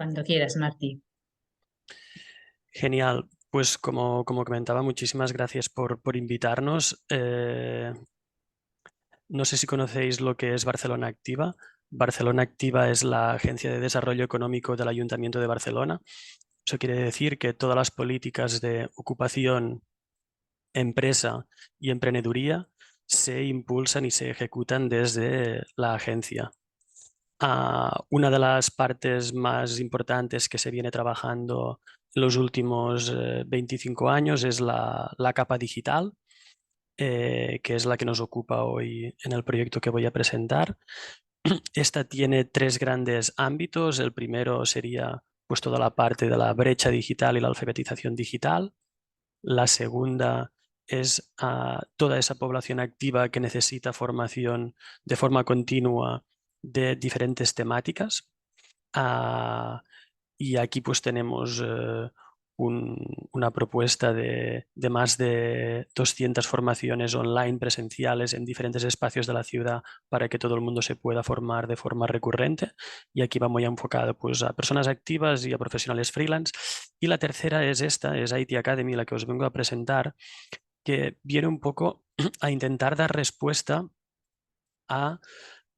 Cuando quieras, Martí. Genial. Pues como comentaba, muchísimas gracias por invitarnos. No sé si conocéis lo que es Barcelona Activa. Barcelona Activa es la agencia de desarrollo económico del Ayuntamiento de Barcelona. Eso quiere decir que todas las políticas de ocupación, empresa y emprendeduría se impulsan y se ejecutan desde la agencia. Una de las partes más importantes que se viene trabajando en los últimos 25 años es la capa digital, que es la que nos ocupa hoy en el proyecto que voy a presentar. Esta tiene tres grandes ámbitos. El primero sería pues toda la parte de la brecha digital y la alfabetización digital. La segunda es toda esa población activa que necesita formación de forma continua de diferentes temáticas. Ah, y aquí pues tenemos una propuesta de más de 200 formaciones online presenciales en diferentes espacios de la ciudad para que todo el mundo se pueda formar de forma recurrente. Y aquí va muy enfocado pues a personas activas y a profesionales freelance. Y la tercera es esta, es IT Academy, la que os vengo a presentar, que viene un poco a intentar dar respuesta a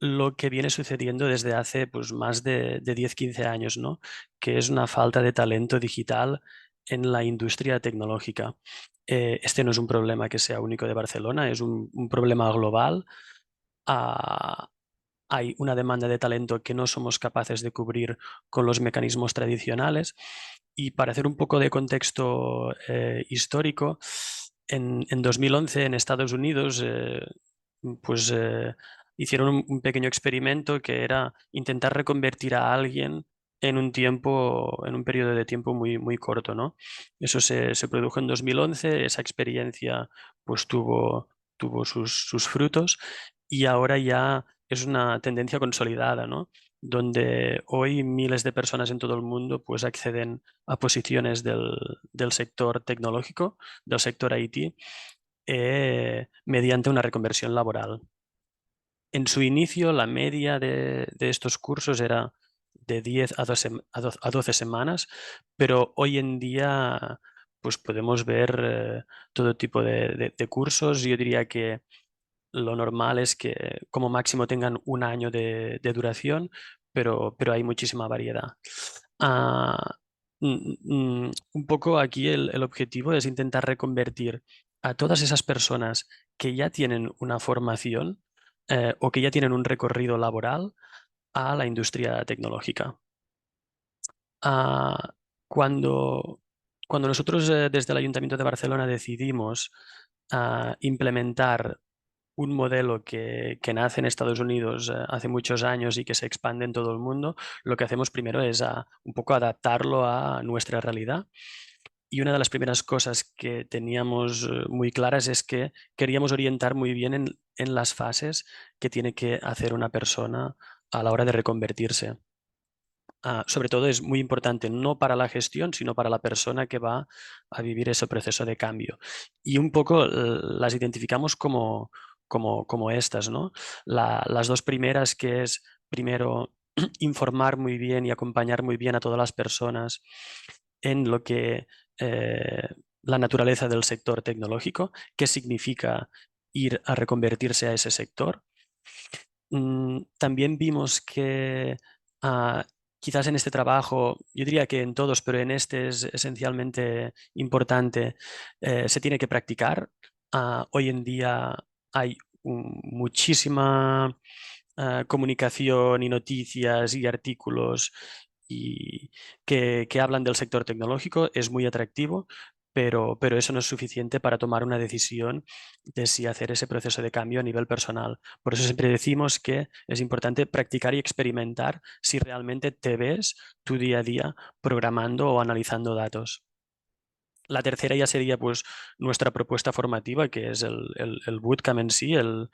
lo que viene sucediendo desde hace pues, más de 10-15 años, ¿no? Que es una falta de talento digital en la industria tecnológica. Este no es un problema que sea único de Barcelona, es un problema global. Ah, hay una demanda de talento que no somos capaces de cubrir con los mecanismos tradicionales. Y para hacer un poco de contexto histórico, en 2011 en Estados Unidos, pues hicieron un pequeño experimento que era intentar reconvertir a alguien en un tiempo, en un periodo de tiempo muy corto, ¿no? Eso se produjo en 2011. Esa experiencia pues tuvo sus frutos y ahora ya es una tendencia consolidada, ¿no? Donde hoy miles de personas en todo el mundo pues acceden a posiciones del sector tecnológico, del sector IT, mediante una reconversión laboral. En su inicio, la media de estos cursos era de 10 a 12 semanas, pero hoy en día pues podemos ver todo tipo de cursos. Yo diría que lo normal es que como máximo tengan un año de duración, pero hay muchísima variedad. Ah, un poco aquí el objetivo es intentar reconvertir a todas esas personas que ya tienen una formación o que ya tienen un recorrido laboral a la industria tecnológica. Ah, cuando, cuando nosotros desde el Ayuntamiento de Barcelona decidimos implementar un modelo que nace en Estados Unidos hace muchos años y que se expande en todo el mundo, lo que hacemos primero es un poco adaptarlo a nuestra realidad. Y una de las primeras cosas que teníamos muy claras es que queríamos orientar muy bien en las fases que tiene que hacer una persona a la hora de reconvertirse. Sobre todo es muy importante no para la gestión, sino para la persona que va a vivir ese proceso de cambio. Y un poco las identificamos como estas, ¿no? Las dos primeras, que es primero informar muy bien y acompañar muy bien a todas las personas en lo que eh, la naturaleza del sector tecnológico, qué significa ir a reconvertirse a ese sector. También vimos que ah, quizás en este trabajo, yo diría que en todos, pero en este es esencialmente importante, se tiene que practicar. Hoy en día hay muchísima comunicación y noticias y artículos que hablan del sector tecnológico. Es muy atractivo, pero eso no es suficiente para tomar una decisión de si hacer ese proceso de cambio a nivel personal. Por eso siempre decimos que es importante practicar y experimentar si realmente te ves tu día a día programando o analizando datos. La tercera ya sería pues nuestra propuesta formativa, que es el bootcamp en sí, el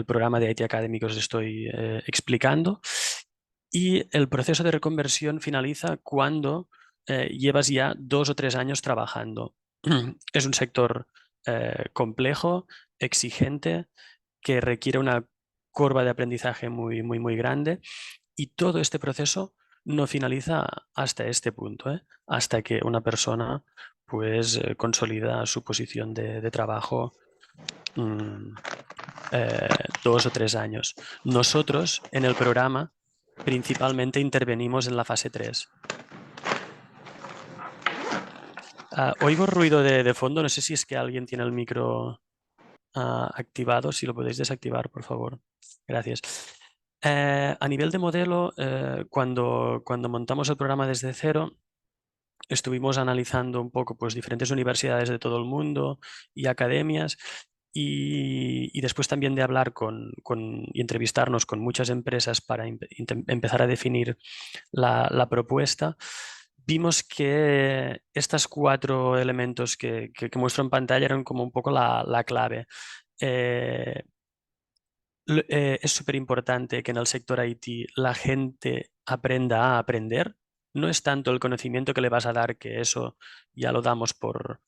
programa de IT Academy que os estoy explicando. Y el proceso de reconversión finaliza cuando llevas ya 2 o 3 años trabajando. Es un sector complejo, exigente, que requiere una curva de aprendizaje muy grande y todo este proceso no finaliza hasta este punto, ¿eh? Hasta que una persona pues consolida su posición de trabajo mm, 2 o 3 años. Nosotros en el programa principalmente intervenimos en la fase 3. Oigo ruido de fondo, no sé si es que alguien tiene el micro activado, si lo podéis desactivar, por favor. Gracias. A nivel de modelo, cuando montamos el programa desde cero, estuvimos analizando un poco pues, diferentes universidades de todo el mundo y academias y después también de hablar y entrevistarnos con muchas empresas para empezar a definir la propuesta, vimos que estos 4 elementos que muestro en pantalla eran como un poco la clave. Eh, es súper importante que en el sector IT la gente aprenda a aprender. No es tanto el conocimiento que le vas a dar, que eso ya lo damos por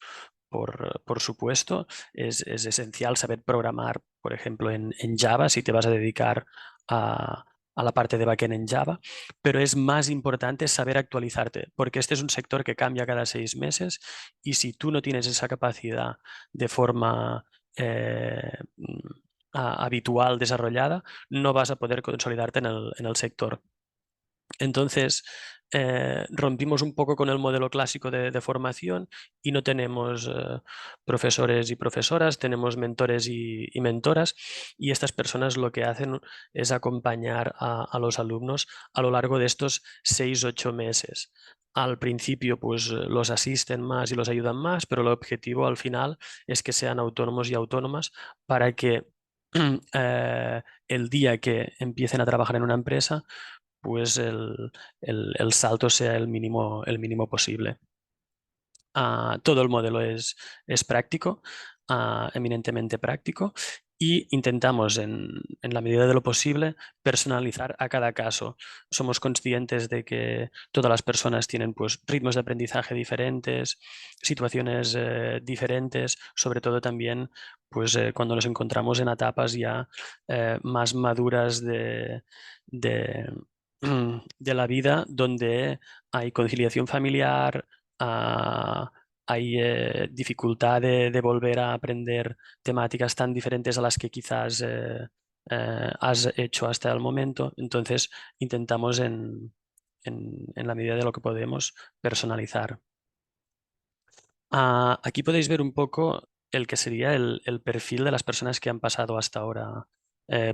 supuesto. Es esencial saber programar, por ejemplo, en Java, si te vas a dedicar a, a la parte de backend en Java, pero es más importante saber actualizarte, porque este es un sector que cambia cada 6 meses y si tú no tienes esa capacidad de forma habitual desarrollada, no vas a poder consolidarte en el sector. Entonces, rompimos un poco con el modelo clásico de formación y no tenemos profesores y profesoras, tenemos mentores y mentoras y estas personas lo que hacen es acompañar a los alumnos a lo largo de estos 6 u 8 meses. Al principio, pues los asisten más y los ayudan más, pero el objetivo al final es que sean autónomos y autónomas para que el día que empiecen a trabajar en una empresa, pues el salto sea el mínimo posible. Todo el modelo es práctico, eminentemente práctico, y intentamos, en la medida de lo posible, personalizar a cada caso. Somos conscientes de que todas las personas tienen pues, ritmos de aprendizaje diferentes, situaciones diferentes, sobre todo también pues, cuando nos encontramos en etapas ya más maduras de, de la vida, donde hay conciliación familiar, hay dificultad de volver a aprender temáticas tan diferentes a las que quizás has hecho hasta el momento. Entonces, intentamos en la medida de lo que podemos personalizar. Aquí podéis ver un poco el que sería el perfil de las personas que han pasado hasta ahora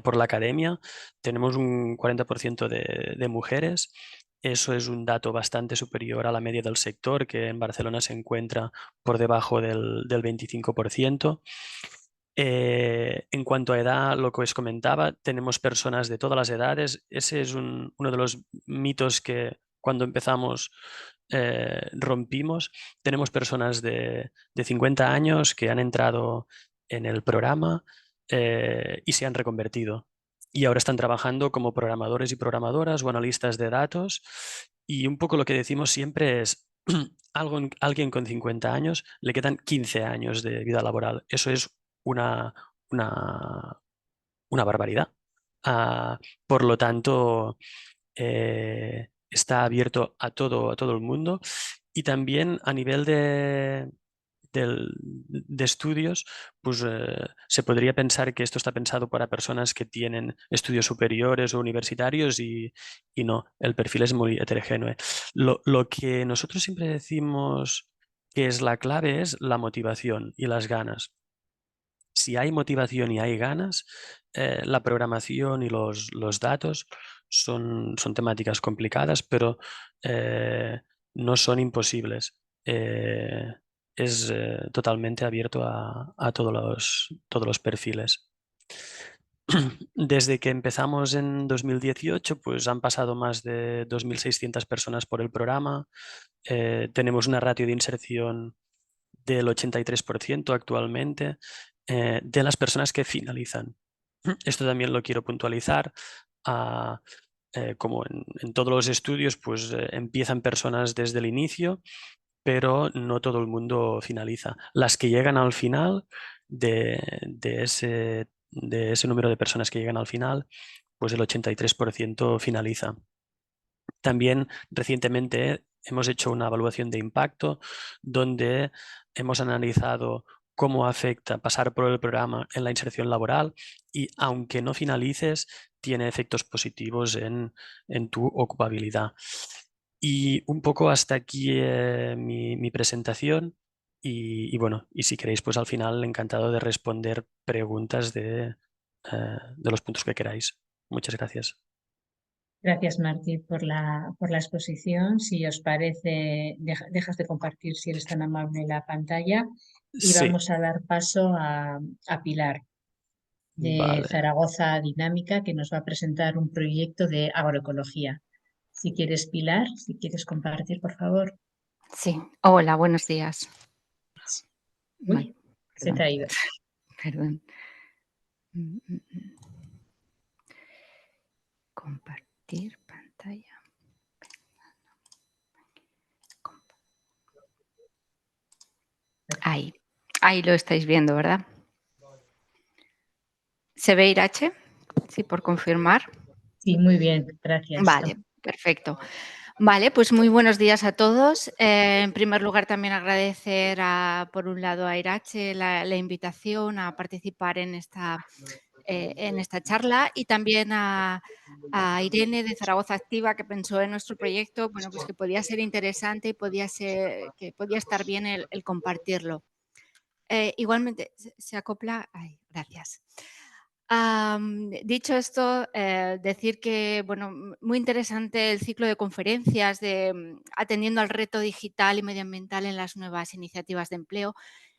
por la academia. Tenemos un 40% de mujeres. Eso es un dato bastante superior a la media del sector, que en Barcelona se encuentra por debajo del 25%. En cuanto a edad, lo que os comentaba, tenemos personas de todas las edades. Ese es uno de los mitos que cuando empezamos rompimos. Tenemos personas de 50 años que han entrado en el programa y se han reconvertido. Y ahora están trabajando como programadores y programadoras o analistas de datos. Y un poco lo que decimos siempre es, alguien con 50 años le quedan 15 años de vida laboral. Eso es una, una, una barbaridad. Ah, por lo tanto, está abierto a todo el mundo y también a nivel de estudios, pues se podría pensar que esto está pensado para personas que tienen estudios superiores o universitarios y no, el perfil es muy heterogéneo. Lo que nosotros siempre decimos que es la clave es la motivación y las ganas. Si hay motivación y hay ganas, la programación y los datos son temáticas complicadas, pero no son imposibles. Es totalmente abierto a todos los perfiles. Desde que empezamos en 2018, pues han pasado más de 2.600 personas por el programa. Tenemos una ratio de inserción del 83% actualmente de las personas que finalizan. Esto también lo quiero puntualizar. ah, Como en todos los estudios, pues empiezan personas desde el inicio, pero no todo el mundo finaliza. Las que llegan al final de ese número de personas que llegan al final, pues el 83% finaliza. También recientemente hemos hecho una evaluación de impacto donde hemos analizado cómo afecta pasar por el programa en la inserción laboral y aunque no finalices, tiene efectos positivos en tu ocupabilidad. Y un poco hasta aquí mi presentación y bueno, y si queréis, pues al final encantado de responder preguntas de los puntos que queráis. Muchas gracias. Gracias, Martí, por la exposición. Si os parece, dejas de compartir, si eres tan amable, la pantalla y Sí, vamos a dar paso a Pilar de vale. Zaragoza Dinámica, que nos va a presentar un proyecto de agroecología. Si quieres, Pilar, si quieres compartir, por favor. Sí, hola, buenos días. Vale, Uy, se te perdón, ha ido. perdón. Compartir pantalla. Ahí lo estáis viendo, ¿verdad? ¿Se ve, Irache? Sí, por confirmar. Sí, muy bien, gracias. Vale, perfecto. Vale, pues muy buenos días a todos. En primer lugar, también agradecer por un lado a Irache la invitación a participar en esta charla y también a Irene de Zaragoza Activa, que pensó en nuestro proyecto, bueno, pues que podía ser interesante y que podía estar bien el compartirlo. Igualmente, se acopla. Ay, gracias. Dicho esto, decir que, bueno, muy interesante el ciclo de conferencias atendiendo al reto digital y medioambiental en las nuevas iniciativas de empleo.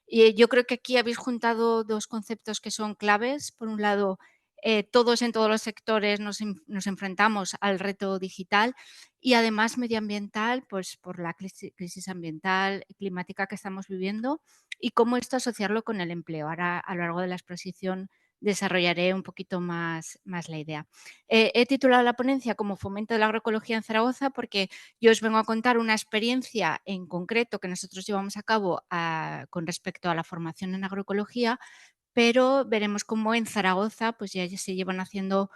Y yo creo que aquí habéis juntado dos conceptos que son claves. Por un lado, todos en todos los sectores nos enfrentamos al reto digital y además medioambiental, pues por la crisis ambiental y climática que estamos viviendo y cómo esto asociarlo con el empleo. Ahora, a lo largo de la exposición, desarrollaré un poquito más la idea. He titulado la ponencia como Fomento de la agroecología en Zaragoza porque yo os vengo a contar una experiencia en concreto que nosotros llevamos a cabo con respecto a la formación en agroecología, pero veremos cómo en Zaragoza pues ya se llevan haciendo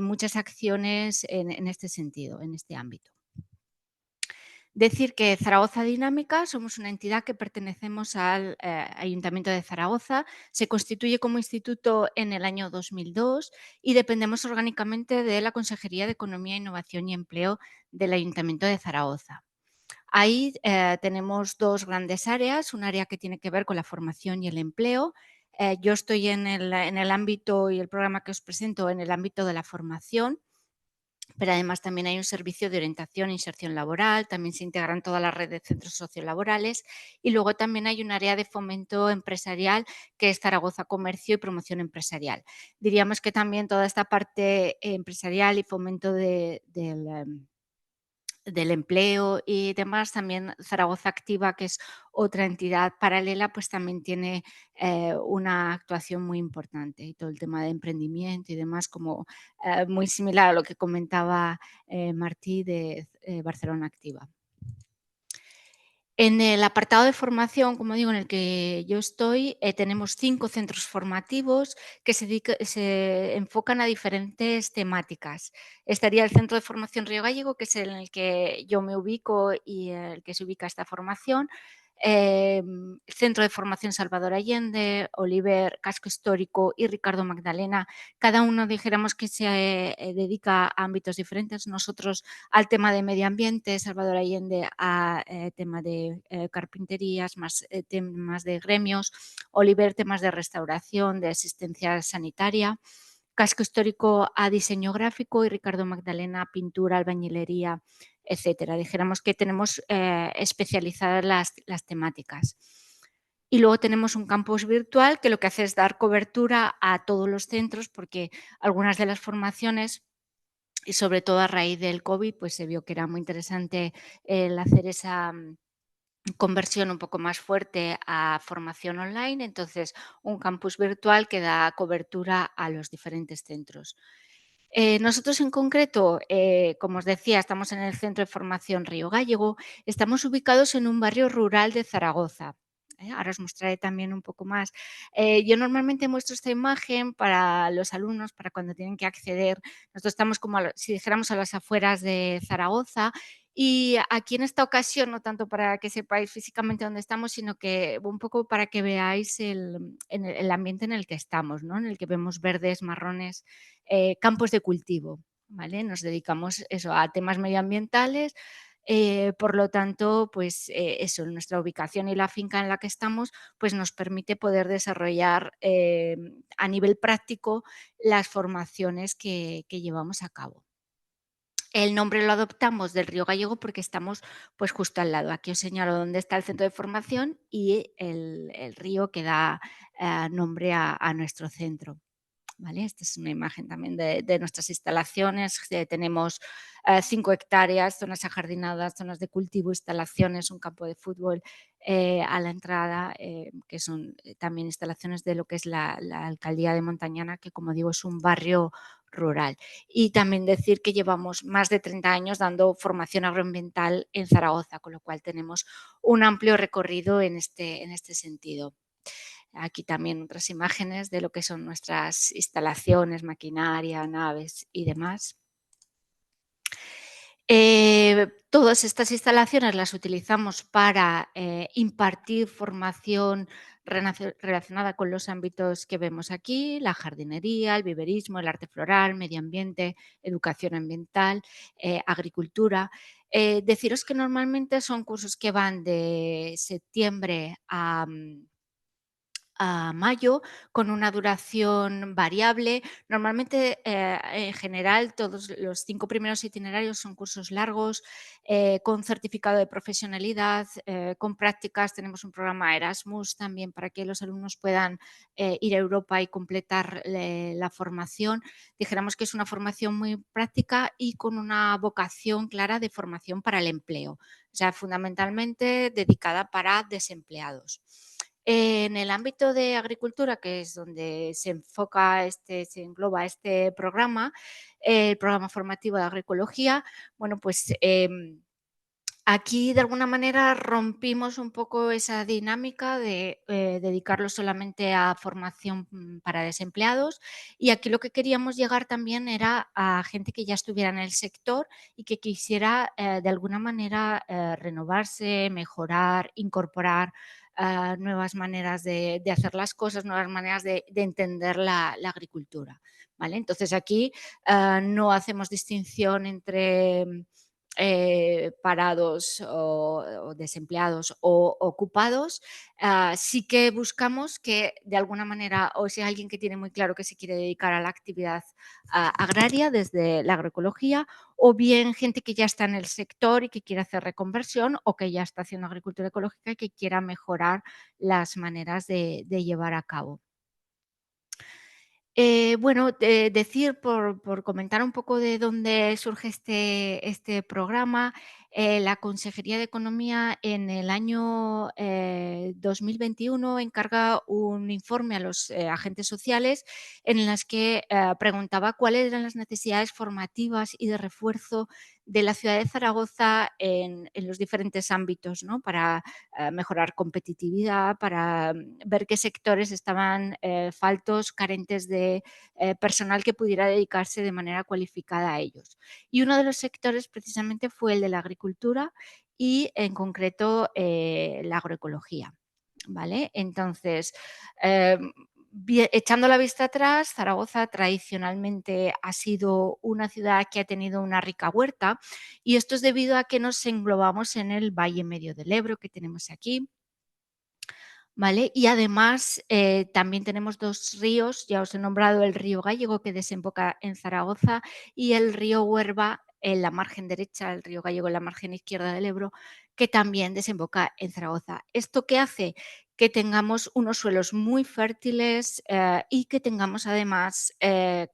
muchas acciones en este sentido, en este ámbito. Decir que Zaragoza Dinámica somos una entidad que pertenecemos al Ayuntamiento de Zaragoza, se constituye como instituto en el año 2002 y dependemos orgánicamente de la Consejería de Economía, Innovación y Empleo del Ayuntamiento de Zaragoza. Ahí tenemos dos grandes áreas, un área que tiene que ver con la formación y el empleo. Yo estoy en el ámbito y el programa que os presento en el ámbito de la formación, pero además también hay un servicio de orientación e inserción laboral, también se integran toda la red de centros sociolaborales y luego también hay un área de fomento empresarial que es Zaragoza Comercio y Promoción Empresarial. Diríamos que también toda esta parte empresarial y fomento del empleo y demás, también Zaragoza Activa, que es otra entidad paralela, pues también tiene una actuación muy importante y todo el tema de emprendimiento y demás, como muy similar a lo que comentaba Martí de Barcelona Activa. En el apartado de formación, como digo, en el que yo estoy, tenemos 5 centros formativos que se enfocan a diferentes temáticas. Estaría el Centro de Formación Río Gallego, que es en el que yo me ubico y el que se ubica esta formación. Centro de Formación Salvador Allende, Oliver, Casco Histórico y Ricardo Magdalena. Cada uno dijéramos que se dedica a ámbitos diferentes. Nosotros al tema de medio ambiente, Salvador Allende a tema de carpinterías, más temas de gremios, Oliver temas de restauración, de asistencia sanitaria, Casco Histórico a diseño gráfico y Ricardo Magdalena a pintura, albañilería, etcétera. Dijéramos que tenemos especializadas las temáticas. Y luego tenemos un campus virtual que lo que hace es dar cobertura a todos los centros porque algunas de las formaciones y sobre todo a raíz del COVID, pues se vio que era muy interesante el hacer esa conversión un poco más fuerte a formación online. Entonces, un campus virtual que da cobertura a los diferentes centros. Nosotros en concreto, como os decía, estamos en el Centro de Formación Río Gallego, estamos ubicados en un barrio rural de Zaragoza. Ahora os mostraré también un poco más. Yo normalmente muestro esta imagen para los alumnos, para cuando tienen que acceder. Nosotros estamos como, si dijéramos, a las afueras de Zaragoza, y aquí en esta ocasión, no tanto para que sepáis físicamente dónde estamos, sino que un poco para que veáis el ambiente en el que estamos, ¿no? En el que vemos verdes, marrones, campos de cultivo, ¿vale? Nos dedicamos eso, a temas medioambientales. Por lo tanto, pues eso, nuestra ubicación y la finca en la que estamos, pues nos permite poder desarrollar a nivel práctico las formaciones que llevamos a cabo. El nombre lo adoptamos del río Gallego porque estamos pues justo al lado. Aquí os señalo dónde está el centro de formación y el río que da nombre a nuestro centro. ¿Vale? Esta es una imagen también de nuestras instalaciones. Tenemos 5 hectáreas, zonas ajardinadas, zonas de cultivo, instalaciones, un campo de fútbol a la entrada, que son también instalaciones de lo que es la alcaldía de Montañana, que como digo es un barrio rural. Y también decir que llevamos más de 30 años dando formación agroambiental en Zaragoza, con lo cual tenemos un amplio recorrido en este sentido. Aquí también otras imágenes de lo que son nuestras instalaciones, maquinaria, naves y demás. Todas estas instalaciones las utilizamos para impartir formación relacionada con los ámbitos que vemos aquí: la jardinería, el viverismo, el arte floral, medio ambiente, educación ambiental, agricultura. Deciros que normalmente son cursos que van de septiembre a mayo, con una duración variable. Normalmente, en general, todos los 5 primeros itinerarios son cursos largos, con certificado de profesionalidad, con prácticas. Tenemos un programa Erasmus también para que los alumnos puedan ir a Europa y completar la formación. Dijéramos que es una formación muy práctica y con una vocación clara de formación para el empleo, o sea, fundamentalmente dedicada para desempleados. En el ámbito de agricultura, que es donde se engloba este programa, el programa formativo de agroecología, bueno, pues aquí de alguna manera rompimos un poco esa dinámica de dedicarlo solamente a formación para desempleados, y aquí lo que queríamos llegar también era a gente que ya estuviera en el sector y que quisiera de alguna manera renovarse, mejorar, incorporar nuevas maneras de hacer las cosas, nuevas maneras de entender la agricultura, ¿vale? Entonces aquí no hacemos distinción entre parados o desempleados o ocupados. Sí que buscamos que de alguna manera, o sea, alguien que tiene muy claro que se quiere dedicar a la actividad agraria desde la agroecología, o bien gente que ya está en el sector y que quiere hacer reconversión, o que ya está haciendo agricultura ecológica y que quiera mejorar las maneras de llevar a cabo. Bueno, decir, por comentar un poco de dónde surge este programa, la Consejería de Economía en el año 2021 encarga un informe a los agentes sociales en las que preguntaba cuáles eran las necesidades formativas y de refuerzo de la ciudad de Zaragoza en los diferentes ámbitos, ¿no? Para mejorar competitividad, para ver qué sectores estaban faltos, carentes de personal que pudiera dedicarse de manera cualificada a ellos. Y uno de los sectores precisamente fue el de la agricultura y en concreto la agroecología. ¿Vale? Entonces, echando la vista atrás, Zaragoza tradicionalmente ha sido una ciudad que ha tenido una rica huerta, y esto es debido a que nos englobamos en el Valle Medio del Ebro que tenemos aquí, ¿vale? Y además también tenemos 2 ríos, ya os he nombrado el río Gallego, que desemboca en Zaragoza, y el río Huerva en la margen derecha, el río Gallego en la margen izquierda del Ebro, que también desemboca en Zaragoza. ¿Esto qué hace? Que tengamos unos suelos muy fértiles y que tengamos además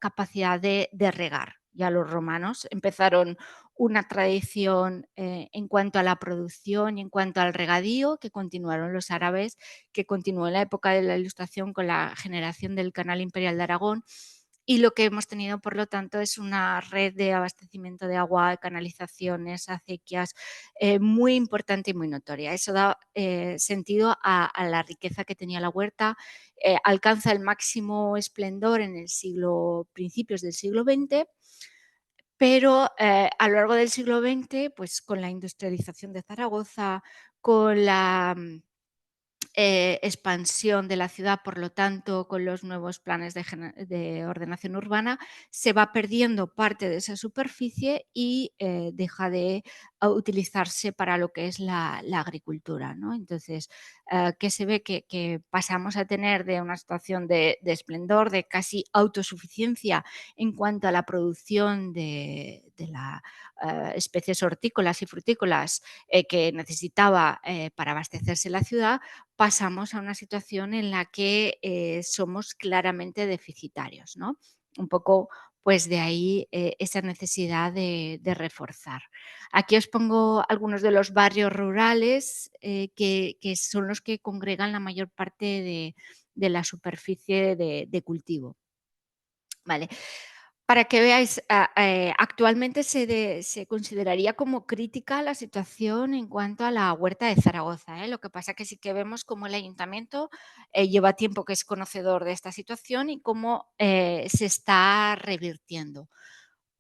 capacidad de regar. Ya los romanos empezaron una tradición en cuanto a la producción y en cuanto al regadío, que continuaron los árabes, que continuó en la época de la Ilustración con la generación del Canal Imperial de Aragón, y lo que hemos tenido, por lo tanto, es una red de abastecimiento de agua, canalizaciones, acequias, muy importante y muy notoria. Eso da sentido a la riqueza que tenía la huerta. Alcanza el máximo esplendor en el principios del siglo XX, pero a lo largo del siglo XX, pues con la industrialización de Zaragoza, con la expansión de la ciudad, por lo tanto, con los nuevos planes de ordenación urbana, se va perdiendo parte de esa superficie y deja de utilizarse para lo que es la agricultura, ¿no? Entonces, ¿qué se ve? Que pasamos a tener de una situación de esplendor, de casi autosuficiencia en cuanto a la producción de las especies hortícolas y frutícolas que necesitaba para abastecerse la ciudad, pasamos a una situación en la que somos claramente deficitarios, ¿no? Un poco, pues de ahí esa necesidad de reforzar. Aquí os pongo algunos de los barrios rurales que son los que congregan la mayor parte de la superficie de cultivo. Vale. Para que veáis, actualmente se consideraría como crítica la situación en cuanto a la huerta de Zaragoza, ¿eh? Lo que pasa que sí que vemos cómo el ayuntamiento lleva tiempo que es conocedor de esta situación y cómo se está revirtiendo.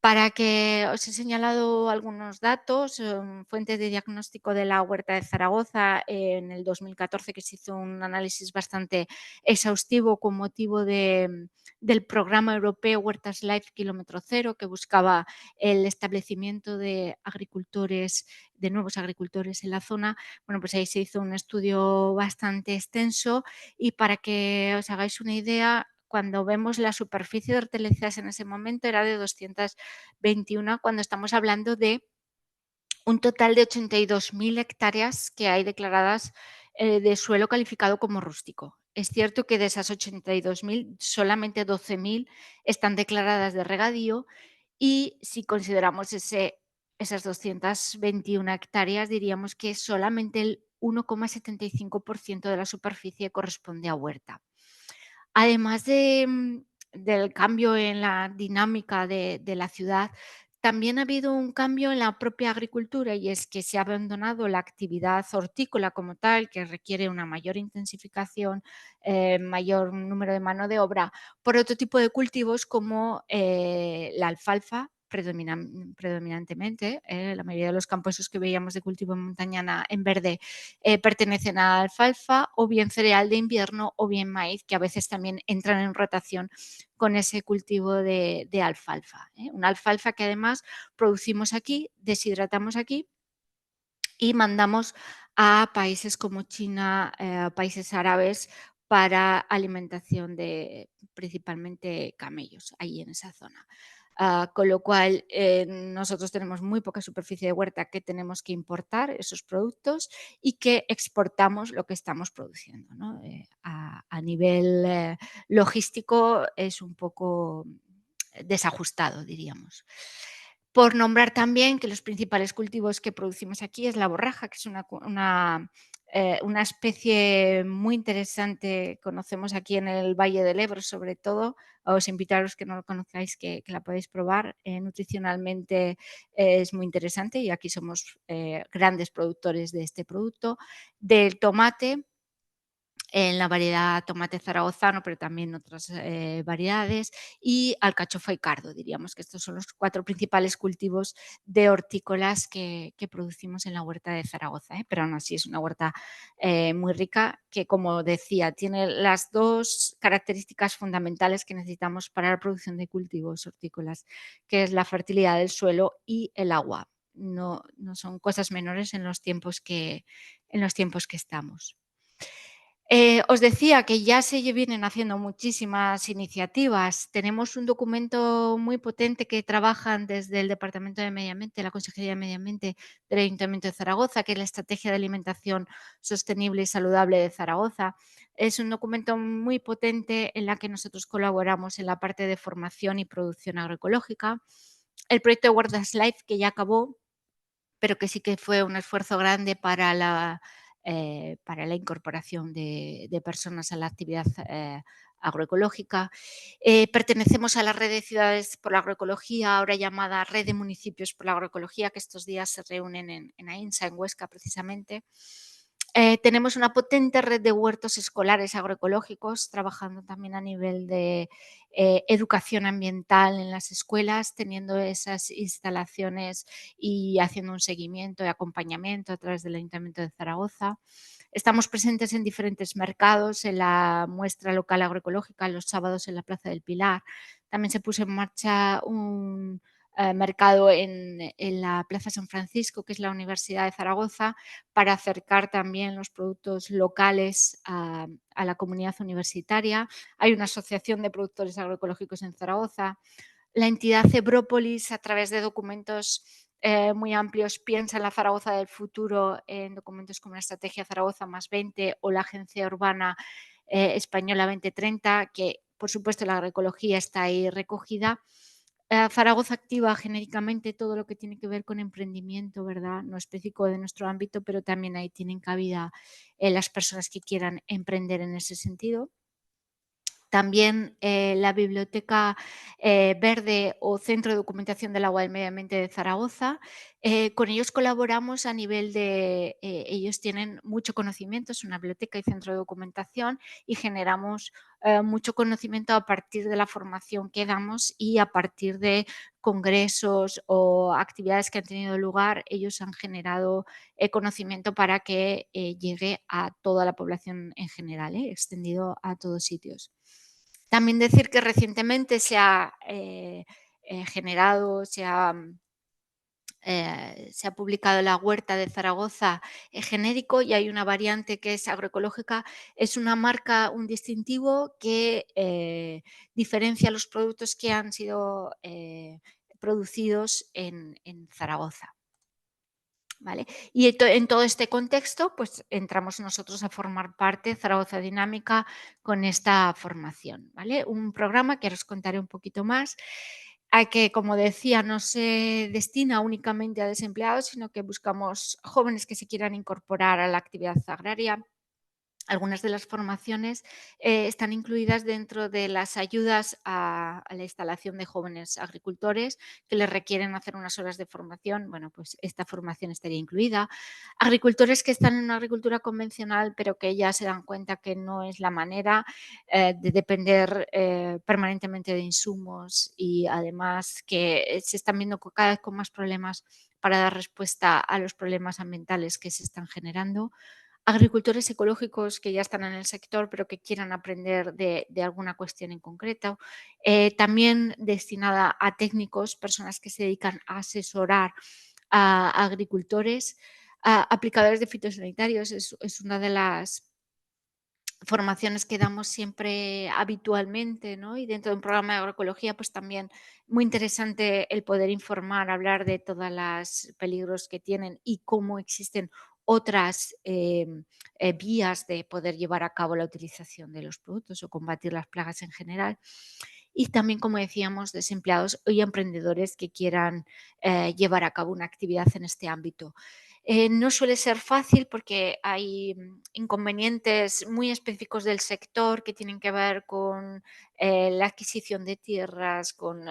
Para que os he señalado algunos datos, fuentes de diagnóstico de la huerta de Zaragoza en el 2014, que se hizo un análisis bastante exhaustivo con motivo del programa europeo Huertas Life Kilómetro Cero, que buscaba el establecimiento de agricultores, de nuevos agricultores en la zona. Bueno, pues ahí se hizo un estudio bastante extenso y para que os hagáis una idea, cuando vemos la superficie de hortalizas en ese momento era de 221, cuando estamos hablando de un total de 82.000 hectáreas que hay declaradas de suelo calificado como rústico. Es cierto que de esas 82.000, solamente 12.000 están declaradas de regadío y si consideramos esas 221 hectáreas, diríamos que solamente el 1,75% de la superficie corresponde a huerta. Además del cambio en la dinámica de la ciudad, también ha habido un cambio en la propia agricultura y es que se ha abandonado la actividad hortícola como tal, que requiere una mayor intensificación, mayor número de mano de obra, por otro tipo de cultivos como la alfalfa. Predominantemente, la mayoría de los campos esos que veíamos de cultivo en montañana en verde pertenecen a la alfalfa o bien cereal de invierno o bien maíz, que a veces también entran en rotación con ese cultivo de alfalfa. Una alfalfa que además producimos aquí, deshidratamos aquí y mandamos a países como China, países árabes, para alimentación de principalmente camellos, ahí en esa zona. Con lo cual, nosotros tenemos muy poca superficie de huerta que tenemos que importar esos productos y que exportamos lo que estamos produciendo, ¿no? A nivel logístico es un poco desajustado, diríamos. Por nombrar también que los principales cultivos que producimos aquí es la borraja, que es una especie muy interesante, conocemos aquí en el Valle del Ebro sobre todo. Os invito a los que no lo conozcáis que la podéis probar. Nutricionalmente es muy interesante y aquí somos grandes productores de este producto. Del tomate, en la variedad tomate zaragozano, pero también otras variedades, y alcachofa y cardo. Diríamos que estos son los 4 principales cultivos de hortícolas que producimos en la huerta de Zaragoza, pero aún así es una huerta muy rica que, como decía, tiene las 2 características fundamentales que necesitamos para la producción de cultivos hortícolas, que es la fertilidad del suelo y el agua. No son cosas menores en los tiempos que estamos. Os decía que ya se vienen haciendo muchísimas iniciativas. Tenemos un documento muy potente que trabajan desde el Departamento de Medio Ambiente, la Consejería de Medio Ambiente del Ayuntamiento de Zaragoza, que es la Estrategia de Alimentación Sostenible y Saludable de Zaragoza. Es un documento muy potente en la que nosotros colaboramos en la parte de formación y producción agroecológica. El proyecto de Huertas Life, que ya acabó, pero que sí que fue un esfuerzo grande para la incorporación de personas a la actividad agroecológica. Pertenecemos a la red de ciudades por la agroecología, ahora llamada Red de Municipios por la Agroecología, que estos días se reúnen en Aínsa, en Huesca precisamente. Tenemos una potente red de huertos escolares agroecológicos, trabajando también a nivel de educación ambiental en las escuelas, teniendo esas instalaciones y haciendo un seguimiento y acompañamiento a través del Ayuntamiento de Zaragoza. Estamos presentes en diferentes mercados, en la muestra local agroecológica, los sábados en la Plaza del Pilar. También se puso en marcha un mercado en la Plaza San Francisco, que es la Universidad de Zaragoza, para acercar también los productos locales a la comunidad universitaria. Hay una asociación de productores agroecológicos en Zaragoza. La entidad Cebrópolis, a través de documentos muy amplios, piensa en la Zaragoza del futuro en documentos como la Estrategia Zaragoza +20 o la Agencia Urbana Española 2030, que por supuesto la agroecología está ahí recogida. Zaragoza activa genéricamente todo lo que tiene que ver con emprendimiento, ¿verdad? No específico de nuestro ámbito, pero también ahí tienen cabida las personas que quieran emprender en ese sentido. También la Biblioteca Verde o Centro de Documentación del Agua del Medio Ambiente de Zaragoza. Con ellos colaboramos a nivel de, ellos tienen mucho conocimiento, es una biblioteca y centro de documentación, y generamos mucho conocimiento a partir de la formación que damos y a partir de congresos o actividades que han tenido lugar. Ellos han generado conocimiento para que llegue a toda la población en general, extendido a todos sitios. También decir que recientemente se ha generado, se ha publicado la Huerta de Zaragoza genérico, y hay una variante que es agroecológica. Es una marca, un distintivo que diferencia los productos que han sido producidos en Zaragoza. ¿Vale? Y en todo este contexto, pues entramos nosotros a formar parte, Zaragoza Dinámica, con esta formación. ¿Vale? Un programa que ahora os contaré un poquito más, a que, como decía, no se destina únicamente a desempleados, sino que buscamos jóvenes que se quieran incorporar a la actividad agraria. Algunas de las formaciones están incluidas dentro de las ayudas a la instalación de jóvenes agricultores que les requieren hacer unas horas de formación. Bueno, pues esta formación estaría incluida. Agricultores que están en una agricultura convencional, pero que ya se dan cuenta que no es la manera de depender permanentemente de insumos, y además que se están viendo cada vez con más problemas para dar respuesta a los problemas ambientales que se están generando. Agricultores ecológicos que ya están en el sector, pero que quieran aprender de alguna cuestión en concreto. También destinada a técnicos, personas que se dedican a asesorar a agricultores. Aplicadores de fitosanitarios es una de las formaciones que damos siempre habitualmente, ¿no? Y dentro de un programa de agroecología, pues también muy interesante el poder informar, hablar de todos los peligros que tienen y cómo existen otras vías de poder llevar a cabo la utilización de los productos o combatir las plagas en general. Y también, como decíamos, desempleados y emprendedores que quieran llevar a cabo una actividad en este ámbito. No suele ser fácil porque hay inconvenientes muy específicos del sector que tienen que ver con la adquisición de tierras, con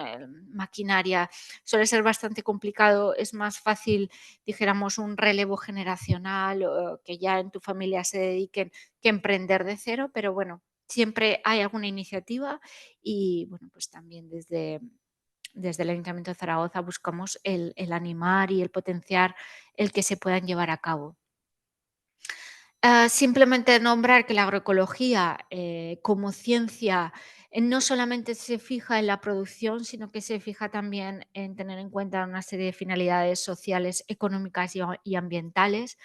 maquinaria. Suele ser bastante complicado. Es más fácil, dijéramos, un relevo generacional o que ya en tu familia se dediquen, que emprender de cero, pero bueno, siempre hay alguna iniciativa, y bueno, pues también desde el Ayuntamiento de Zaragoza buscamos el animar y el potenciar el que se puedan llevar a cabo. Simplemente nombrar que la agroecología como ciencia no solamente se fija en la producción, sino que se fija también en tener en cuenta una serie de finalidades sociales, económicas y ambientales,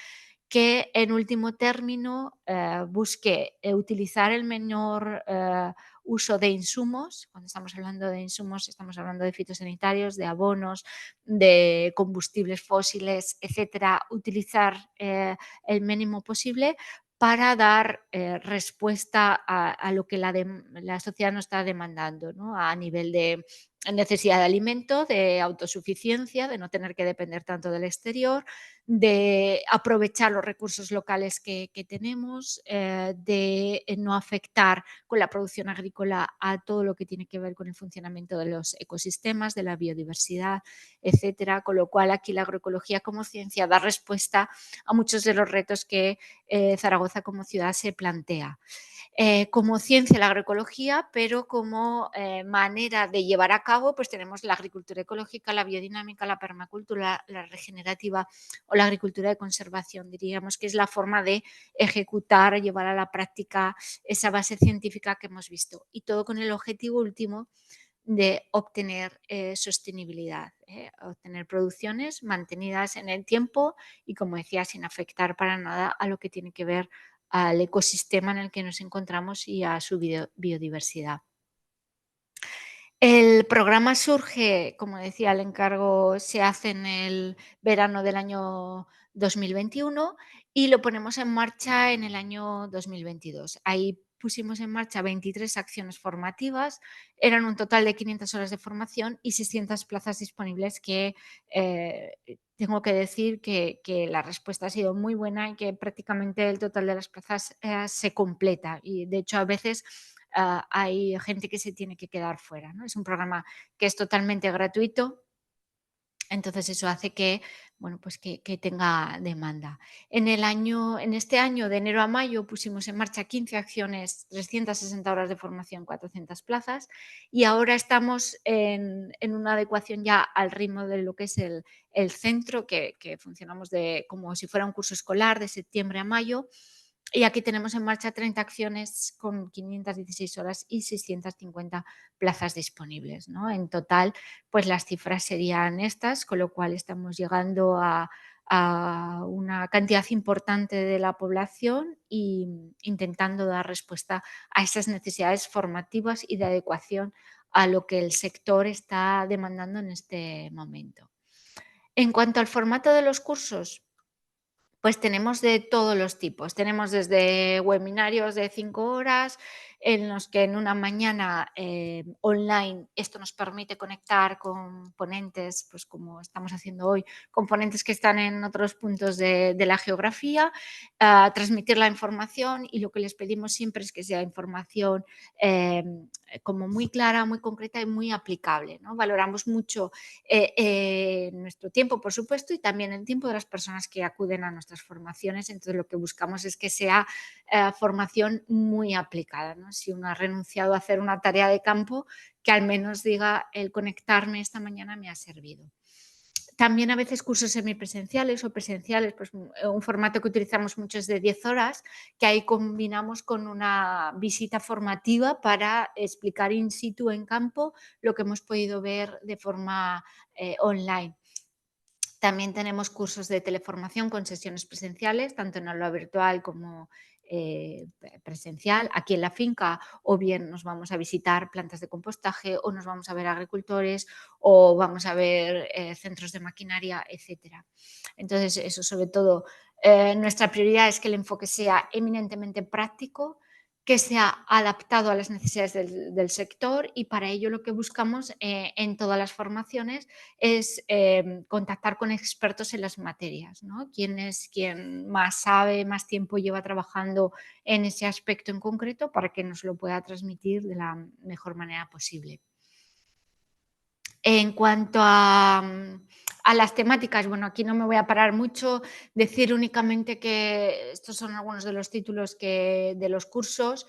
que en último término busque utilizar el menor uso de insumos. Cuando estamos hablando de insumos, estamos hablando de fitosanitarios, de abonos, de combustibles fósiles, etcétera. Utilizar el mínimo posible para dar respuesta a lo que la sociedad nos está demandando, ¿no? A nivel de necesidad de alimento, de autosuficiencia, de no tener que depender tanto del exterior, de aprovechar los recursos locales que tenemos, de no afectar con la producción agrícola a todo lo que tiene que ver con el funcionamiento de los ecosistemas, de la biodiversidad, etcétera. Con lo cual, aquí la agroecología como ciencia da respuesta a muchos de los retos que Zaragoza como ciudad se plantea. Como ciencia la agroecología, pero como manera de llevar a cabo, pues tenemos la agricultura ecológica, la biodinámica, la permacultura, la regenerativa o la agricultura de conservación. Diríamos que es la forma de ejecutar, llevar a la práctica esa base científica que hemos visto. Y todo con el objetivo último de obtener sostenibilidad, obtener producciones mantenidas en el tiempo y, como decía, sin afectar para nada a lo que tiene que ver al ecosistema en el que nos encontramos y a su biodiversidad. El programa surge, como decía, el encargo se hace en el verano del año 2021 y lo ponemos en marcha en el año 2022. Ahí pusimos en marcha 23 acciones formativas, eran un total de 500 horas de formación y 600 plazas disponibles que tengo que decir que la respuesta ha sido muy buena y que prácticamente el total de las plazas se completa. Y de hecho, a veces hay gente que se tiene que quedar fuera, ¿no? Es un programa que es totalmente gratuito, entonces eso hace que, bueno, pues que tenga demanda. En este año, de enero a mayo, pusimos en marcha 15 acciones, 360 horas de formación, 400 plazas, y ahora estamos en una adecuación ya al ritmo de lo que es el centro, que funcionamos como si fuera un curso escolar de septiembre a mayo. Y aquí tenemos en marcha 30 acciones con 516 horas y 650 plazas disponibles, ¿no? En total, pues las cifras serían estas, con lo cual estamos llegando a una cantidad importante de la población e intentando dar respuesta a esas necesidades formativas y de adecuación a lo que el sector está demandando en este momento. En cuanto al formato de los cursos, pues tenemos de todos los tipos. Tenemos desde webinarios de 5 horas, en los que en una mañana online esto nos permite conectar con ponentes, pues como estamos haciendo hoy, con ponentes que están en otros puntos de la geografía, transmitir la información, y lo que les pedimos siempre es que sea información como muy clara, muy concreta y muy aplicable, ¿no? Valoramos mucho nuestro tiempo, por supuesto, y también el tiempo de las personas que acuden a nuestras formaciones. Entonces, lo que buscamos es que sea formación muy aplicada, ¿no? Si uno ha renunciado a hacer una tarea de campo, que al menos diga: el conectarme esta mañana me ha servido. También a veces cursos semipresenciales o presenciales, pues un formato que utilizamos mucho es de 10 horas, que ahí combinamos con una visita formativa para explicar in situ en campo lo que hemos podido ver de forma online. También tenemos cursos de teleformación con sesiones presenciales, tanto en aula virtual como presencial, aquí en la finca, o bien nos vamos a visitar plantas de compostaje, o nos vamos a ver agricultores, o vamos a ver centros de maquinaria, etcétera. Entonces, eso sobre todo, nuestra prioridad es que el enfoque sea eminentemente práctico, que sea adaptado a las necesidades del sector, y para ello lo que buscamos en todas las formaciones es contactar con expertos en las materias, ¿no? Quién es quien más sabe, más tiempo lleva trabajando en ese aspecto en concreto, para que nos lo pueda transmitir de la mejor manera posible. En cuanto a las temáticas, bueno, aquí no me voy a parar mucho, decir únicamente que estos son algunos de los títulos de los cursos.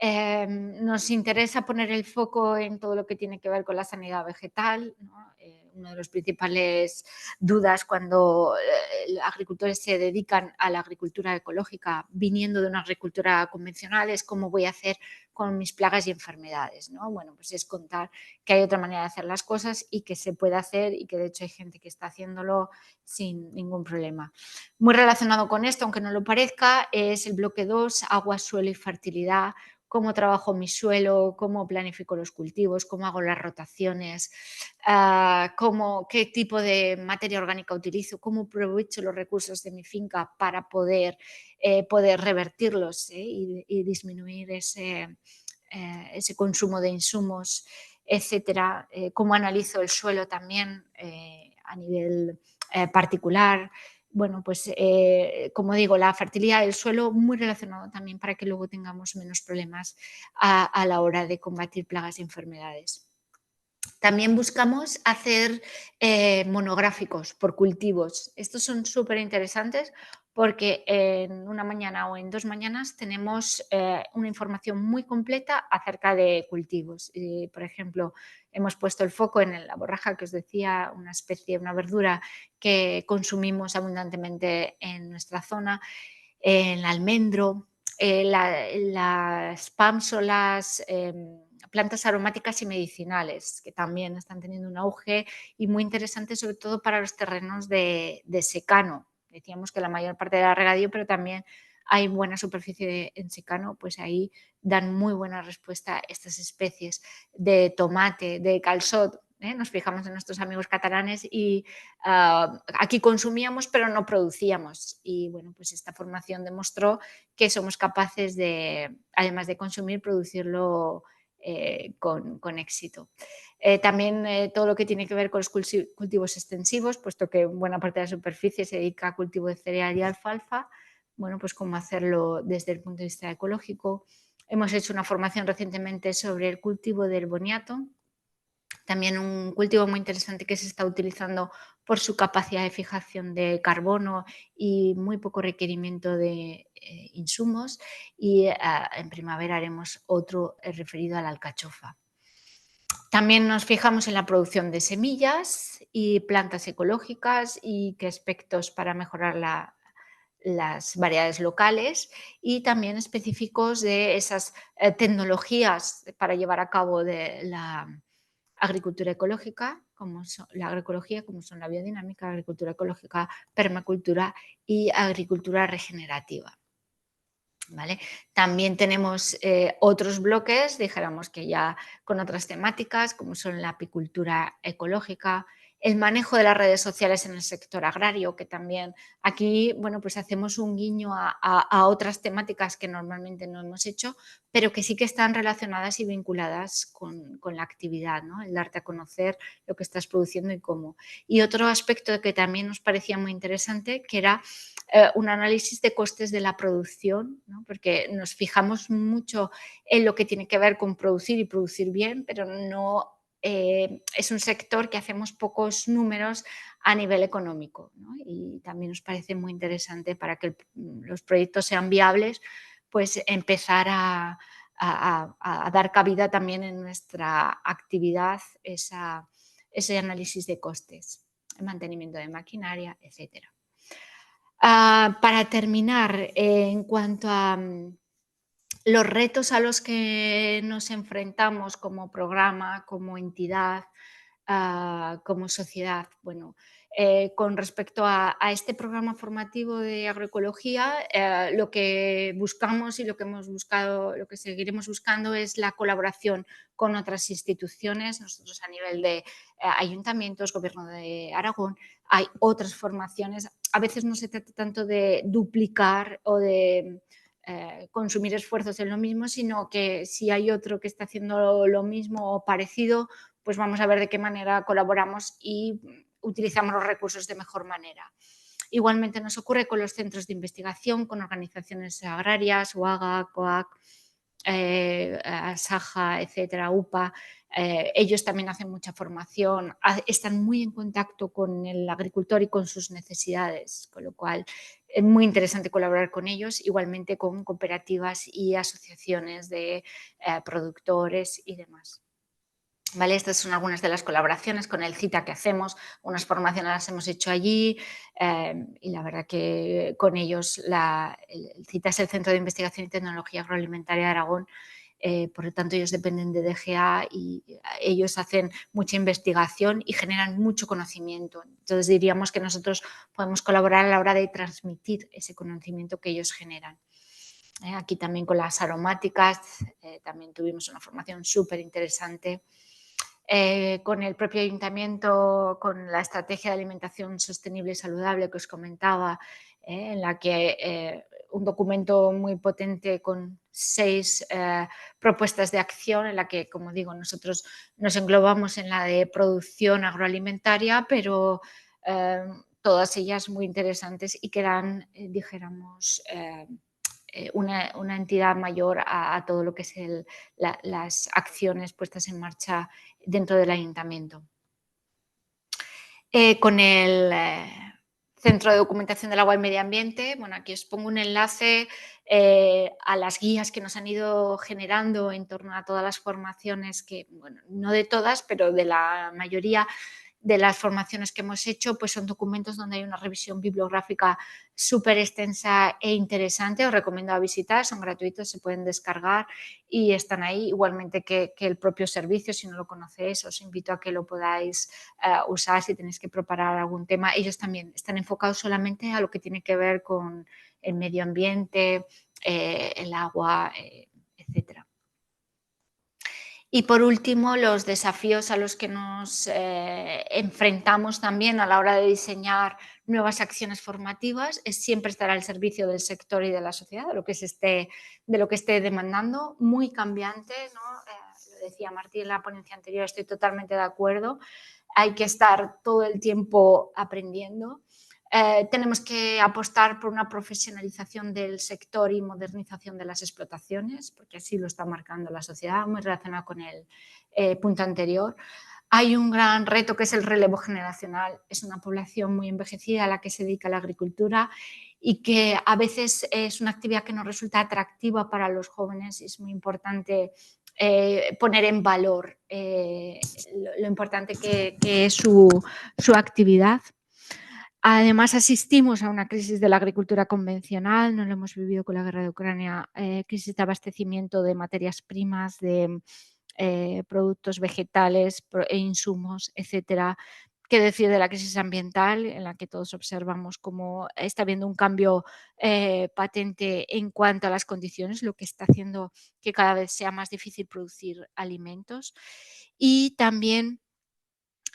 Nos interesa poner el foco en todo lo que tiene que ver con la sanidad vegetal, ¿no? Una de las principales dudas cuando los agricultores se dedican a la agricultura ecológica viniendo de una agricultura convencional es: ¿cómo voy a hacer con mis plagas y enfermedades, ¿no? Bueno, pues es contar que hay otra manera de hacer las cosas y que se puede hacer, y que de hecho hay gente que está haciéndolo sin ningún problema. Muy relacionado con esto, aunque no lo parezca, es el bloque 2, agua, suelo y fertilidad. Cómo trabajo mi suelo, cómo planifico los cultivos, cómo hago las rotaciones, qué tipo de materia orgánica utilizo, cómo aprovecho los recursos de mi finca para poder revertirlos y disminuir ese consumo de insumos etcétera, cómo analizo el suelo también a nivel particular. Bueno, pues como digo, la fertilidad del suelo muy relacionado también para que luego tengamos menos problemas a la hora de combatir plagas y enfermedades. También buscamos hacer monográficos por cultivos. Estos son súper interesantes porque en una mañana o en 2 mañanas tenemos una información muy completa acerca de cultivos. Por ejemplo, hemos puesto el foco en la borraja que os decía, una especie, una verdura que consumimos abundantemente en nuestra zona, en el almendro, las pámsolas, plantas aromáticas y medicinales, que también están teniendo un auge y muy interesante, sobre todo para los terrenos de secano. Decíamos que la mayor parte era regadío, pero también hay buena superficie en secano, pues ahí dan muy buena respuesta estas especies de tomate, de calçot. Nos fijamos en nuestros amigos catalanes y aquí consumíamos pero no producíamos, y bueno, pues esta formación demostró que somos capaces de, además de consumir, producirlo con éxito. También todo lo que tiene que ver con los cultivos extensivos, puesto que buena parte de la superficie se dedica a cultivo de cereal y alfalfa, bueno, pues cómo hacerlo desde el punto de vista ecológico. Hemos hecho una formación recientemente sobre el cultivo del boniato, también un cultivo muy interesante que se está utilizando por su capacidad de fijación de carbono y muy poco requerimiento de insumos, y en primavera haremos otro referido a la alcachofa. También nos fijamos en la producción de semillas y plantas ecológicas y qué aspectos para mejorar las variedades locales, y también específicos de esas tecnologías para llevar a cabo de la agricultura ecológica, como son la agroecología, como son la biodinámica, la agricultura ecológica, permacultura y agricultura regenerativa. ¿Vale? También tenemos otros bloques, dijéramos que ya con otras temáticas, como son la apicultura ecológica, el manejo de las redes sociales en el sector agrario, que también aquí, bueno, pues hacemos un guiño a otras temáticas que normalmente no hemos hecho, pero que sí que están relacionadas y vinculadas con la actividad, ¿no? El darte a conocer lo que estás produciendo y cómo. Y otro aspecto que también nos parecía muy interesante, que era un análisis de costes de la producción, ¿no? Porque nos fijamos mucho en lo que tiene que ver con producir y producir bien, pero no es un sector que hacemos pocos números a nivel económico, ¿no? Y también nos parece muy interesante para que los proyectos sean viables, pues empezar a dar cabida también en nuestra actividad ese análisis de costes, el mantenimiento de maquinaria, etcétera. Para terminar, en cuanto a los retos a los que nos enfrentamos como programa, como entidad, como sociedad, bueno, con respecto a este programa formativo de agroecología, lo que buscamos y lo que hemos buscado, lo que seguiremos buscando es la colaboración con otras instituciones. Nosotros a nivel de ayuntamientos, Gobierno de Aragón, hay otras formaciones. A veces no se trata tanto de duplicar o de consumir esfuerzos en lo mismo, sino que si hay otro que está haciendo lo mismo o parecido, pues vamos a ver de qué manera colaboramos y utilizamos los recursos de mejor manera. Igualmente nos ocurre con los centros de investigación, con organizaciones agrarias, UAGA, COAC, SAJA, etcétera, UPA. Ellos también hacen mucha formación, están muy en contacto con el agricultor y con sus necesidades, con lo cual es muy interesante colaborar con ellos, igualmente con cooperativas y asociaciones de productores y demás. ¿Vale? Estas son algunas de las colaboraciones con el CITA que hacemos, unas formaciones las hemos hecho allí y la verdad que con ellos el CITA es el Centro de Investigación y Tecnología Agroalimentaria de Aragón, por lo tanto ellos dependen de DGA y ellos hacen mucha investigación y generan mucho conocimiento. Entonces diríamos que nosotros podemos colaborar a la hora de transmitir ese conocimiento que ellos generan. Aquí también con las aromáticas, también tuvimos una formación súper interesante. Con el propio ayuntamiento, con la estrategia de alimentación sostenible y saludable que os comentaba, en la que un documento muy potente con 6 propuestas de acción en la que, como digo, nosotros nos englobamos en la de producción agroalimentaria, pero todas ellas muy interesantes y que dan, dijéramos, una entidad mayor a todo lo que es las acciones puestas en marcha dentro del ayuntamiento. Con el Centro de Documentación del Agua y Medio Ambiente, bueno, aquí os pongo un enlace a las guías que nos han ido generando en torno a todas las formaciones que, bueno, no de todas, pero de la mayoría de las formaciones que hemos hecho, pues son documentos donde hay una revisión bibliográfica súper extensa e interesante. Os recomiendo a visitar, son gratuitos, se pueden descargar y están ahí, igualmente que el propio servicio. Si no lo conocéis, os invito a que lo podáis usar si tenéis que preparar algún tema. Ellos también están enfocados solamente a lo que tiene que ver con el medio ambiente, el agua, etcétera. Y por último, los desafíos a los que nos enfrentamos también a la hora de diseñar nuevas acciones formativas es siempre estar al servicio del sector y de la sociedad, de lo que esté demandando, muy cambiante, ¿no? Lo decía Martí en la ponencia anterior, estoy totalmente de acuerdo. Hay que estar todo el tiempo aprendiendo. Tenemos que apostar por una profesionalización del sector y modernización de las explotaciones, porque así lo está marcando la sociedad, muy relacionado con el punto anterior. Hay un gran reto que es el relevo generacional. Es una población muy envejecida a la que se dedica a la agricultura y que a veces es una actividad que nos resulta atractiva para los jóvenes y es muy importante poner en valor lo importante que es su actividad. Además, asistimos a una crisis de la agricultura convencional, no lo hemos vivido con la guerra de Ucrania, crisis de abastecimiento de materias primas, de productos vegetales e insumos, etcétera. ¿Qué decir de la crisis ambiental, en la que todos observamos cómo está habiendo un cambio patente en cuanto a las condiciones, lo que está haciendo que cada vez sea más difícil producir alimentos? Y también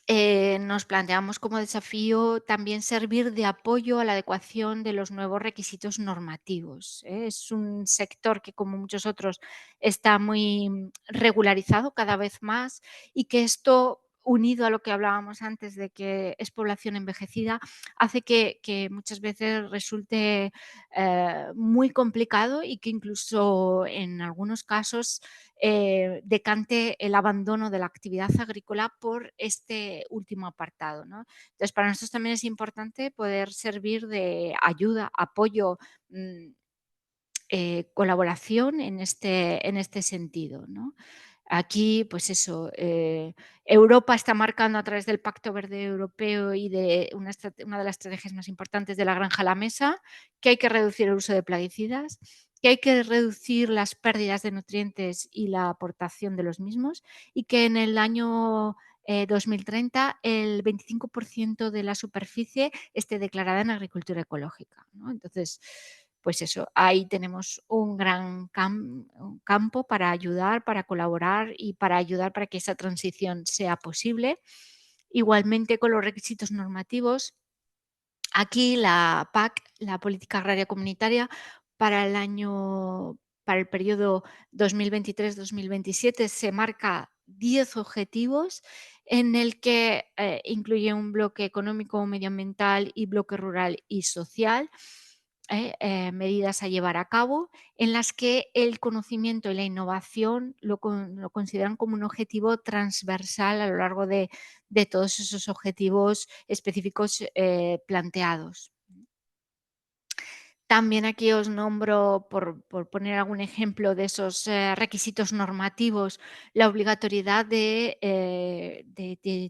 nos planteamos como desafío también servir de apoyo a la adecuación de los nuevos requisitos normativos. Es un sector que, como muchos otros, está muy regularizado cada vez más y que esto, unido a lo que hablábamos antes de que es población envejecida, hace que muchas veces resulte muy complicado y que incluso en algunos casos decante el abandono de la actividad agrícola por este último apartado, ¿no? Entonces, para nosotros también es importante poder servir de ayuda, apoyo, colaboración en este sentido, ¿no? Aquí, pues eso, Europa está marcando a través del Pacto Verde Europeo y de una de las estrategias más importantes de la granja a la mesa, que hay que reducir el uso de plaguicidas, que hay que reducir las pérdidas de nutrientes y la aportación de los mismos y que en el año 2030 el 25% de la superficie esté declarada en agricultura ecológica, ¿no? Entonces, pues eso, ahí tenemos un gran un campo para ayudar, para colaborar y para ayudar para que esa transición sea posible. Igualmente con los requisitos normativos, aquí la PAC, la Política Agraria Comunitaria, para el periodo 2023-2027 se marca 10 objetivos en el que incluye un bloque económico, medioambiental y bloque rural y social. Medidas a llevar a cabo en las que el conocimiento y la innovación lo consideran como un objetivo transversal a lo largo de todos esos objetivos específicos planteados. También aquí os nombro, por poner algún ejemplo de esos requisitos normativos, la obligatoriedad de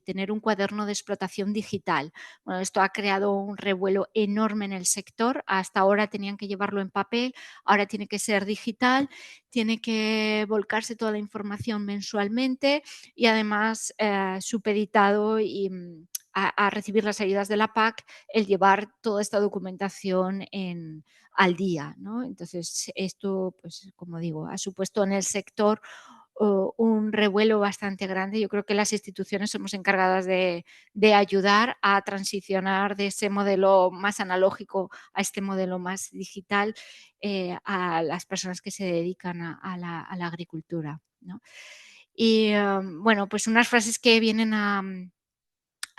tener un cuaderno de explotación digital. Bueno, esto ha creado un revuelo enorme en el sector. Hasta ahora tenían que llevarlo en papel, ahora tiene que ser digital, tiene que volcarse toda la información mensualmente y además supeditado y a recibir las ayudas de la PAC, el llevar toda esta documentación al día, ¿no? Entonces, esto, pues, como digo, ha supuesto en el sector un revuelo bastante grande. Yo creo que las instituciones somos encargadas de ayudar a transicionar de ese modelo más analógico a este modelo más digital a las personas que se dedican a la agricultura, ¿no? Y bueno, pues unas frases que vienen a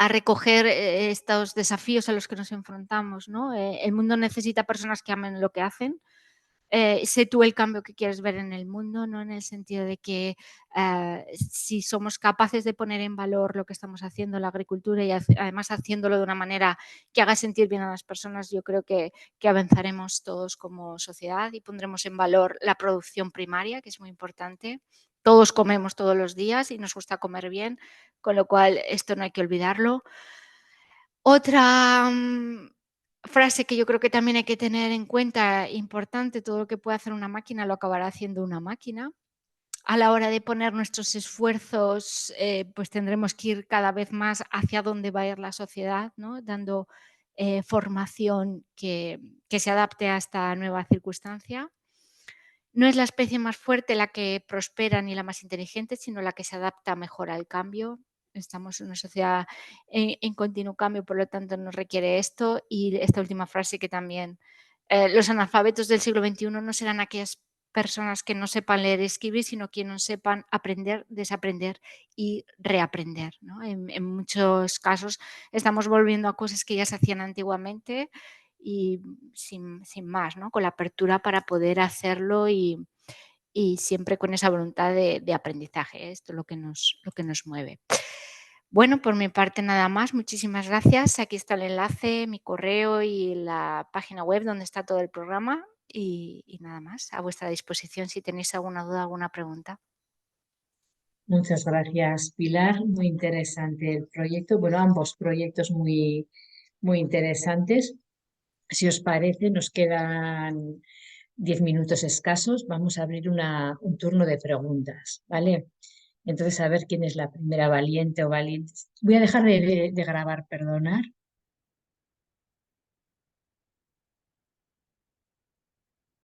recoger estos desafíos a los que nos enfrentamos, ¿no? El mundo necesita personas que amen lo que hacen. Sé tú el cambio que quieres ver en el mundo, ¿no? En el sentido de que si somos capaces de poner en valor lo que estamos haciendo en la agricultura y además haciéndolo de una manera que haga sentir bien a las personas, yo creo que avanzaremos todos como sociedad y pondremos en valor la producción primaria, que es muy importante. Todos comemos todos los días y nos gusta comer bien, con lo cual esto no hay que olvidarlo. Otra frase que yo creo que también hay que tener en cuenta, importante, todo lo que puede hacer una máquina lo acabará haciendo una máquina. A la hora de poner nuestros esfuerzos, pues tendremos que ir cada vez más hacia dónde va a ir la sociedad, ¿no? Dando formación que se adapte a esta nueva circunstancia. No es la especie más fuerte la que prospera ni la más inteligente, sino la que se adapta mejor al cambio. Estamos en una sociedad en continuo cambio, por lo tanto nos requiere esto. Y esta última frase que también, los analfabetos del siglo XXI no serán aquellas personas que no sepan leer y escribir, sino quienes no sepan aprender, desaprender y reaprender, ¿no? En muchos casos estamos volviendo a cosas que ya se hacían antiguamente y sin más, ¿no? Con la apertura para poder hacerlo y siempre con esa voluntad de aprendizaje. Esto es lo que nos mueve. Bueno, por mi parte nada más. Muchísimas gracias. Aquí está el enlace, mi correo y la página web donde está todo el programa. Y nada más, a vuestra disposición si tenéis alguna duda, alguna pregunta. Muchas gracias, Pilar. Muy interesante el proyecto. Bueno, ambos proyectos muy, muy interesantes. Si os parece, nos quedan 10 minutos escasos. Vamos a abrir un turno de preguntas, ¿vale? Entonces, a ver quién es la primera valiente o valiente. Voy a dejar de grabar, perdonar.